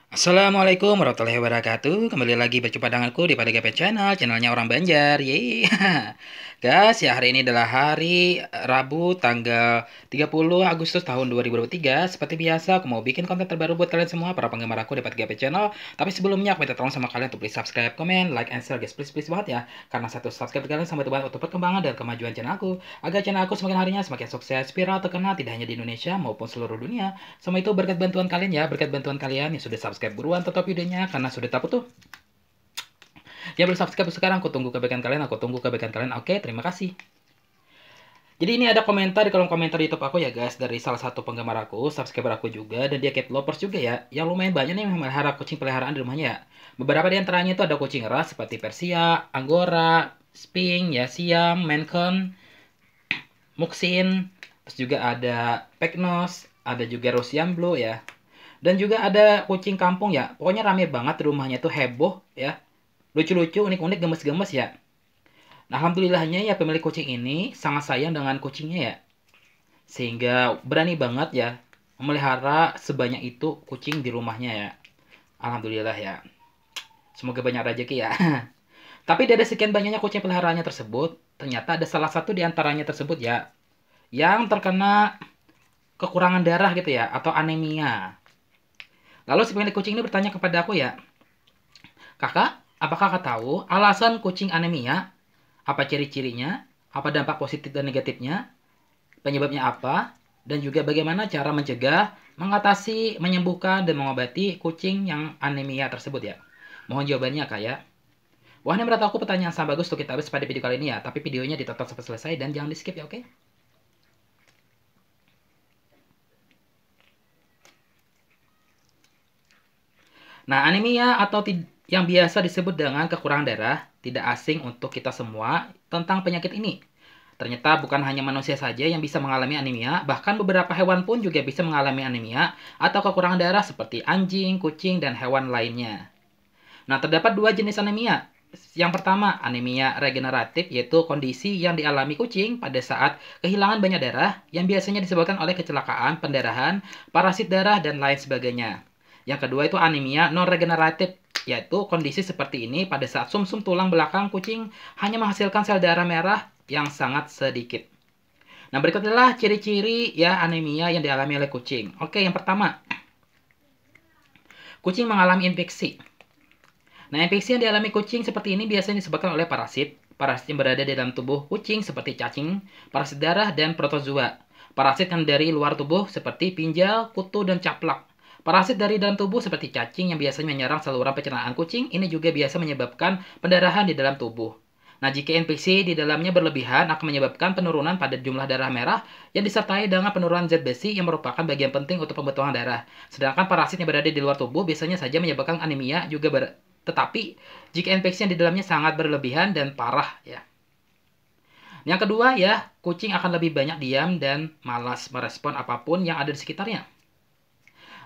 Assalamualaikum warahmatullahi wabarakatuh. Kembali lagi berjumpa denganku di pada GP Channel, channelnya orang Banjar. Yeay. Guys, ya hari ini adalah hari Rabu tanggal 30 Agustus tahun 2023. Seperti biasa, aku mau bikin konten terbaru buat kalian semua para penggemar aku di pada GP Channel. Tapi sebelumnya aku minta tolong sama kalian untuk please subscribe, comment, like, and share guys. Please banget ya. Karena satu subscribe kalian sama banget untuk perkembangan dan kemajuan channel aku. Agar channel aku semakin harinya semakin sukses, viral, terkenal tidak hanya di Indonesia maupun seluruh dunia. Semua itu berkat bantuan kalian ya, berkat bantuan kalian yang sudah subscribe buruan tonton videonya karena sudah tahu tuh. Ya belum subscribe sekarang, aku tunggu kebaikan kalian, Oke, terima kasih. Jadi ini ada komentar di kolom komentar YouTube aku ya guys, dari salah satu penggemar aku, subscriber aku juga, dan dia cat lovers juga ya, yang lumayan banyak nih memelihara kucing peliharaan di rumahnya ya. Beberapa di antaranya itu ada kucing ras seperti Persia, Angora, Sphinx, ya Siam, Maine Coon, Muxin, terus juga ada Peknos, ada juga Russian Blue ya. Dan juga ada kucing kampung ya. Pokoknya rame banget rumahnya tuh, heboh ya. Lucu-lucu, unik-unik, gemes-gemes ya. Nah, alhamdulillahnya ya pemilik kucing ini sangat sayang dengan kucingnya ya. Sehingga berani banget ya memelihara sebanyak itu kucing di rumahnya ya. Alhamdulillah ya. Semoga banyak rezeki ya. Tapi dari sekian banyaknya kucing peliharaannya tersebut, ternyata ada salah satu di antaranya tersebut ya yang terkena kekurangan darah gitu ya, atau anemia. Lalu si pemilik kucing ini bertanya kepada aku ya, "Kakak, apakah kakak tahu alasan kucing anemia? Apa ciri-cirinya? Apa dampak positif dan negatifnya? Penyebabnya apa? Dan juga bagaimana cara mencegah, mengatasi, menyembuhkan, dan mengobati kucing yang anemia tersebut ya?" Mohon jawabannya kak ya. Wah, ini menurut aku pertanyaan sangat bagus untuk kita bahas pada video kali ini ya. Tapi videonya ditonton sampai selesai dan jangan di skip ya, oke? Nah, anemia atau yang biasa disebut dengan kekurangan darah tidak asing untuk kita semua tentang penyakit ini. Ternyata bukan hanya manusia saja yang bisa mengalami anemia, bahkan beberapa hewan pun juga bisa mengalami anemia atau kekurangan darah seperti anjing, kucing, dan hewan lainnya. Nah, terdapat dua jenis anemia. Yang pertama, anemia regeneratif, yaitu kondisi yang dialami kucing pada saat kehilangan banyak darah yang biasanya disebabkan oleh kecelakaan, pendarahan, parasit darah, dan lain sebagainya. Yang kedua itu anemia non-regeneratif, yaitu kondisi seperti ini pada saat sumsum tulang belakang kucing hanya menghasilkan sel darah merah yang sangat sedikit. Nah, berikut adalah ciri-ciri ya anemia yang dialami oleh kucing. Oke, yang pertama, kucing mengalami infeksi. Nah, infeksi yang dialami kucing seperti ini biasanya disebabkan oleh parasit. Parasit yang berada di dalam tubuh kucing seperti cacing, parasit darah, dan protozoa. Parasit yang dari luar tubuh seperti pinjal, kutu, dan caplak. Parasit dari dalam tubuh seperti cacing yang biasanya menyerang saluran pencernaan kucing, ini juga biasa menyebabkan pendarahan di dalam tubuh. Nah, jika infeksi di dalamnya berlebihan akan menyebabkan penurunan pada jumlah darah merah yang disertai dengan penurunan zat besi yang merupakan bagian penting untuk pembentukan darah. Sedangkan parasit yang berada di luar tubuh biasanya saja menyebabkan anemia juga tetapi jika infeksi yang di dalamnya sangat berlebihan dan parah ya. Yang kedua ya, kucing akan lebih banyak diam dan malas merespon apapun yang ada di sekitarnya.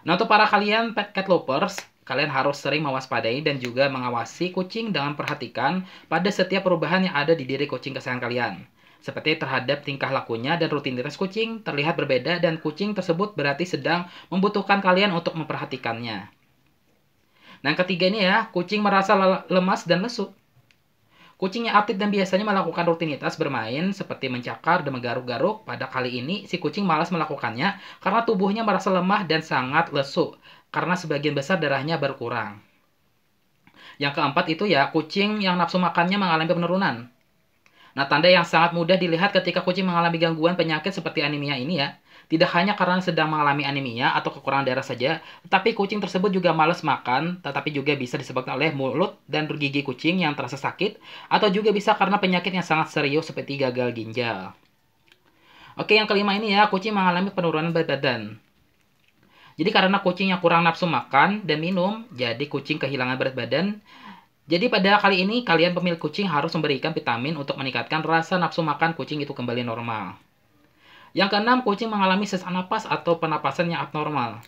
Nah, untuk para kalian pet cat lovers, kalian harus sering mewaspadai dan juga mengawasi kucing dengan perhatikan pada setiap perubahan yang ada di diri kucing kesayangan kalian. Seperti terhadap tingkah lakunya dan rutinitas kucing terlihat berbeda dan kucing tersebut berarti sedang membutuhkan kalian untuk memperhatikannya. Nah, yang ketiga ini ya, kucing merasa lemas dan lesu. Kucing yang aktif dan biasanya melakukan rutinitas bermain seperti mencakar dan menggaruk-garuk, pada kali ini si kucing malas melakukannya karena tubuhnya merasa lemah dan sangat lesu karena sebagian besar darahnya berkurang. Yang keempat itu ya, kucing yang nafsu makannya mengalami penurunan. Nah, tanda yang sangat mudah dilihat ketika kucing mengalami gangguan penyakit seperti anemia ini ya, tidak hanya karena sedang mengalami anemia atau kekurangan darah saja, tetapi kucing tersebut juga malas makan, tetapi juga bisa disebabkan oleh mulut dan gigi kucing yang terasa sakit, atau juga bisa karena penyakit yang sangat serius seperti gagal ginjal. Oke, yang kelima ini ya, kucing mengalami penurunan berat badan. Jadi karena kucing yang kurang nafsu makan dan minum, jadi kucing kehilangan berat badan. Jadi pada kali ini kalian pemilik kucing harus memberikan vitamin untuk meningkatkan rasa nafsu makan kucing itu kembali normal. Yang keenam, kucing mengalami sesak napas atau penapasan yang abnormal.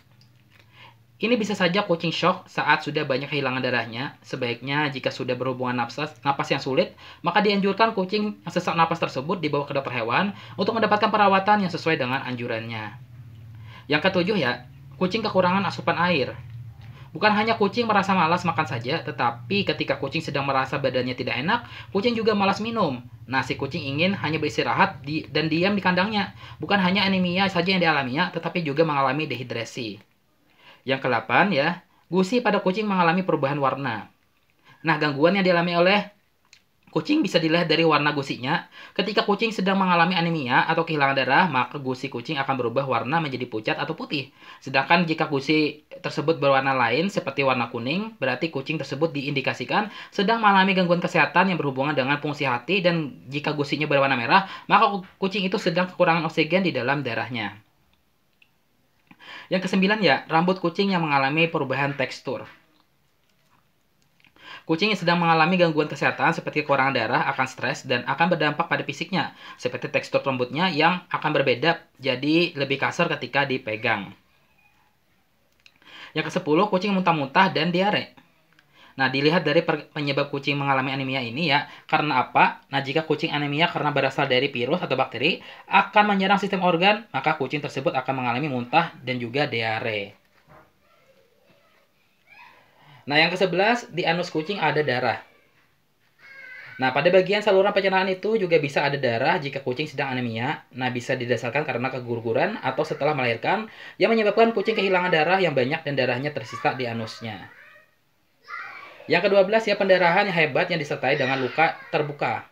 Ini bisa saja kucing shock saat sudah banyak kehilangan darahnya. Sebaiknya jika sudah berhubungan napas yang sulit, maka dianjurkan kucing yang sesak napas tersebut dibawa ke dokter hewan untuk mendapatkan perawatan yang sesuai dengan anjurannya. Yang ketujuh ya, kucing kekurangan asupan air. Bukan hanya kucing merasa malas makan saja, tetapi ketika kucing sedang merasa badannya tidak enak, kucing juga malas minum. Nah, si kucing ingin hanya beristirahat dan diam di kandangnya. Bukan hanya anemia saja yang dialaminya, tetapi juga mengalami dehidrasi. Yang ke-8 ya, gusi pada kucing mengalami perubahan warna. Nah, gangguan yang dialami oleh kucing bisa dilihat dari warna gusinya. Ketika kucing sedang mengalami anemia atau kehilangan darah, maka gusi kucing akan berubah warna menjadi pucat atau putih. Sedangkan jika gusi tersebut berwarna lain seperti warna kuning, berarti kucing tersebut diindikasikan sedang mengalami gangguan kesehatan yang berhubungan dengan fungsi hati, dan jika gusinya berwarna merah, maka kucing itu sedang kekurangan oksigen di dalam darahnya. Yang ke-9 ya, rambut kucing yang mengalami perubahan tekstur. Kucing yang sedang mengalami gangguan kesehatan seperti kekurangan darah akan stres dan akan berdampak pada fisiknya, seperti tekstur rambutnya yang akan berbeda jadi lebih kasar ketika dipegang. Yang ke-10, kucing muntah-muntah dan diare. Nah, dilihat dari penyebab kucing mengalami anemia ini ya, karena apa? Nah, jika kucing anemia karena berasal dari virus atau bakteri akan menyerang sistem organ, maka kucing tersebut akan mengalami muntah dan juga diare. Nah, yang ke-11, di anus kucing ada darah. Nah, pada bagian saluran pencernaan itu juga bisa ada darah jika kucing sedang anemia. Nah, bisa didasarkan karena keguguran atau setelah melahirkan yang menyebabkan kucing kehilangan darah yang banyak dan darahnya tersisa di anusnya. Yang ke-12 ya, pendarahan yang hebat yang disertai dengan luka terbuka.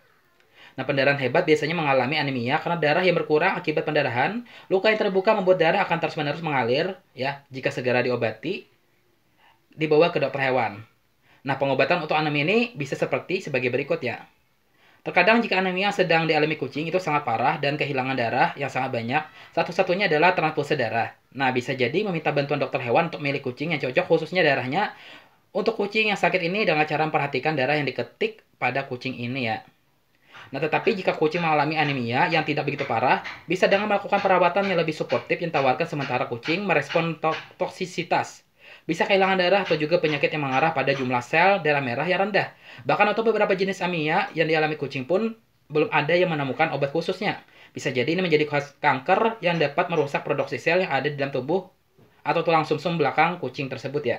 Nah, pendarahan hebat biasanya mengalami anemia karena darah yang berkurang akibat pendarahan. Luka yang terbuka membuat darah akan terus-menerus mengalir ya. Jika segera diobati, dibawa ke dokter hewan. Nah, pengobatan untuk anemia ini bisa sebagai berikut ya. Terkadang jika anemia sedang dialami kucing itu sangat parah dan kehilangan darah yang sangat banyak, satu-satunya adalah transfusi darah. Nah, bisa jadi meminta bantuan dokter hewan untuk milih kucing yang cocok khususnya darahnya. Untuk kucing yang sakit ini dengan cara memperhatikan darah yang diketik pada kucing ini ya. Nah, tetapi jika kucing mengalami anemia yang tidak begitu parah, bisa dengan melakukan perawatan yang lebih suportif yang tawarkan sementara kucing merespon toksisitas. Bisa kehilangan darah atau juga penyakit yang mengarah pada jumlah sel darah merah yang rendah. Bahkan untuk beberapa jenis anemia yang dialami kucing pun belum ada yang menemukan obat khususnya. Bisa jadi ini menjadi kanker yang dapat merusak produksi sel yang ada di dalam tubuh atau tulang sumsum belakang kucing tersebut ya.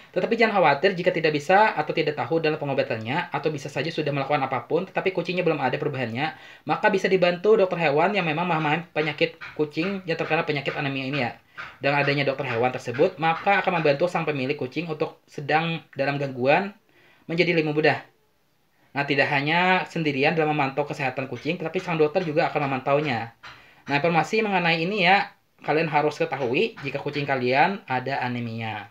Tetapi jangan khawatir jika tidak bisa atau tidak tahu dalam pengobatannya, atau bisa saja sudah melakukan apapun tetapi kucingnya belum ada perubahannya, maka bisa dibantu dokter hewan yang memang memahami penyakit kucing yang terkena penyakit anemia ini ya. Dengan adanya dokter hewan tersebut, maka akan membantu sang pemilik kucing untuk sedang dalam gangguan menjadi lebih mudah. Nah, tidak hanya sendirian dalam memantau kesehatan kucing, tetapi sang dokter juga akan memantaunya. Nah, informasi mengenai ini ya, kalian harus ketahui jika kucing kalian ada anemia.